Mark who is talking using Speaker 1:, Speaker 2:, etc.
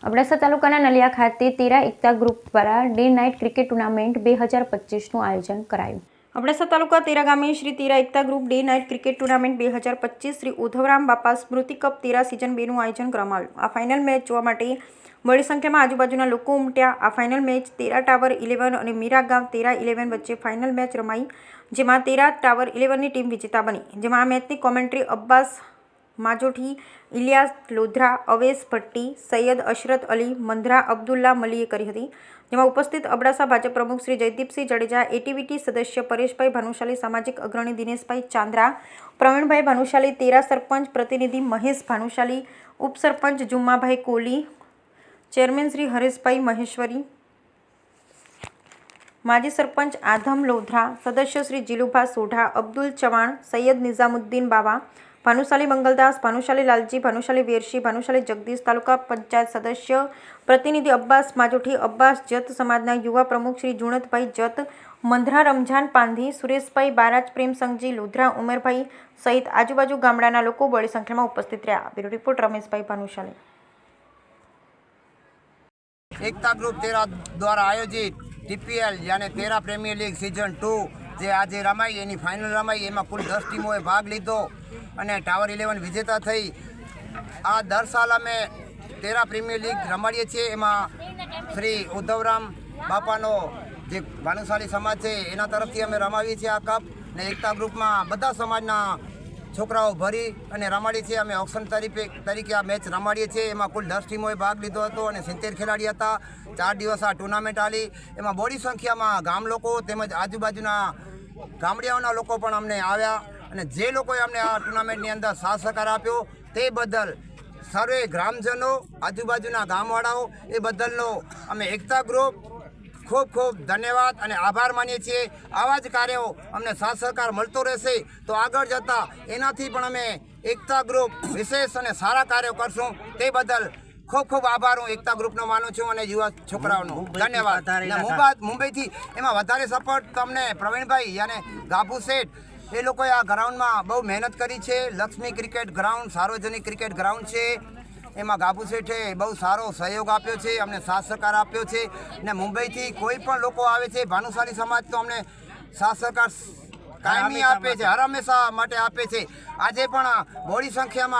Speaker 1: અબડાસા તાલુકાના નલિયા ખાતે તેરા એકતા ગ્રુપ દ્વારા ડે નાઇટ ક્રિકેટ ટુર્નામેન્ટ 2025નું આયોજન કરાયું। અબડાસા તાલુકા તેરા ગામે Shri Tera Ekta group day night cricket tournament 2025 Shri Udhavram Bapa Smriti cup તેરા સિઝન 2નું આયોજન કરવામાં આવ્યું। આ ફાઇનલ મેચ જોવા માટે બડી સંખ્યામાં આજુબાજુના લોકો ઉમટ્યા। આ ફાઇનલ મેચ તેરા ટાવર 11 અને મીરા ગામ તેરા 11 વચ્ચે ફાઇનલ મેચ રમાઈ, જેમાં તેરા ટાવર 11ની ટીમ વિજેતા બની। જેમાં આ મેચની કોમેન્ટ્રી અબ્બાસ માજોઠી, ઇલિયાસ લોધરા, અવેશ ભટ્ટી, સૈયદ અશરત અલી, મંધરા અબ્દુલ્લા મલીએ કરી હતી। જેમાં ઉપસ્થિત અબડાસા ભાજપ પ્રમુખ શ્રી જયદીપસિંહ જડેજા, એટીવીટી સદસ્ય પરેશભાઈ ભાનુશાલી, સામાજિક અગ્રણી દિનેશભાઈ ચાંદ્રા, પ્રવીણભાઈ ભાનુશાલી, તેરા સરપંચ પ્રતિનિધિ મહેશ ભાનુશાલી, ઉપસરપંચ જુમ્માભાઈ કોલી, ચેરમેન શ્રી હરેશભાઈ મહેશ્વરી, માજી સરપંચ આધમ લોધરા, સદસ્ય શ્રી જીલુભા સોઢા, અબ્દુલ ચવાણ, સૈયદ નિઝામુદ્દીન બાવા, ભાનુશાલી મંગલદાસ, ભાનુશાલી લાલજી, ભાનુશાલી વેરશી, ભાનુશાલી જગદીશ, તાલુકા પંચાયત સદસ્ય પ્રતિનિધિ અબ્બાસ માજોઠી, અબ્બાસ જત સમાજના યુવા પ્રમુખ શ્રી જુણતભાઈ જત, મંધરા રમઝાન પાંધી, સુરેશભાઈ બારાજ, પ્રેમસંગજી લોધરા, ઉમેરભાઈ સહિત આજુબાજુ ગામડાના લોકો બડી સંખ્યામાં ઉપસ્થિત રહ્યા। Bureau report Rameshbhai Bhanushali.
Speaker 2: Ekta group Tera द्वारा आयोजित टीपीएल यानी तेरा प्रीमियर लीग सीजन 2 जे आज रमाई एनी फाइनल रमाई, एमां कुल 10 टीमोए भाग लीधो અને ટાવર 11 વિજેતા થઈ। આ દર સાલ અમે તેરા પ્રીમિયર લીગ રમાડીએ છીએ। એમાં શ્રી ઉદ્ધવરામ બાપાનો જે ભાનુશાલી સમાજ છે એના તરફથી અમે રમાવીએ છીએ આ કપ, ને એકતા ગ્રુપમાં બધા સમાજના છોકરાઓ ભરી અને રમાડીએ છીએ। અમે ઓક્શન તરીકે આ મેચ રમાડીએ છીએ। એમાં કુલ 10 ટીમોએ ભાગ લીધો હતો અને 70 ખેલાડી હતા। 4 દિવસ આ ટુર્નામેન્ટ આલી। એમાં બોડી સંખ્યામાં ગામ લોકો તેમજ આજુબાજુના ગામડિયાઓના લોકો પણ અમને આવ્યા અને જે લોકોએ અમને આ ટુર્નામેન્ટની અંદર સાથ સહકાર આપ્યો તે બદલ સર્વે ગ્રામજનો, આજુબાજુના ગામવાળાઓ એ બદલનો અમે એકતા ગ્રુપ ખૂબ ખૂબ ધન્યવાદ અને આભાર માનીએ છીએ। આવા જ કાર્યો અમને સાથ સહકાર મળતો રહેશે તો આગળ જતાં એનાથી પણ અમે એકતા ગ્રુપ વિશેષ અને સારા કાર્યો કરશું। તે બદલ ખૂબ ખૂબ આભાર હું એકતા ગ્રુપનો માનું છું અને યુવા છોકરાઓનો ધન્યવાદ। મુંબઈથી એમાં વધારે સપોર્ટ તમને પ્રવીણભાઈ યાને ગાભુ શેઠ એ લોકોએ આ ગ્રાઉન્ડમાં બહુ મહેનત કરી છે। લક્ષ્મી ક્રિકેટ ગ્રાઉન્ડ સાર્વજનિક ક્રિકેટ ગ્રાઉન્ડ છે, એમાં ગાભુ શેઠે બહુ સારો સહયોગ આપ્યો છે, અમને સાથ સહકાર આપ્યો છે। ને મુંબઈથી કોઈ પણ લોકો આવે છે, ભાનુશાલી સમાજ તો અમને સાથ સહકાર કાયમી આપે છે, હર હંમેશા માટે આપે છે। આજે પણ બોડી સંખ્યામાં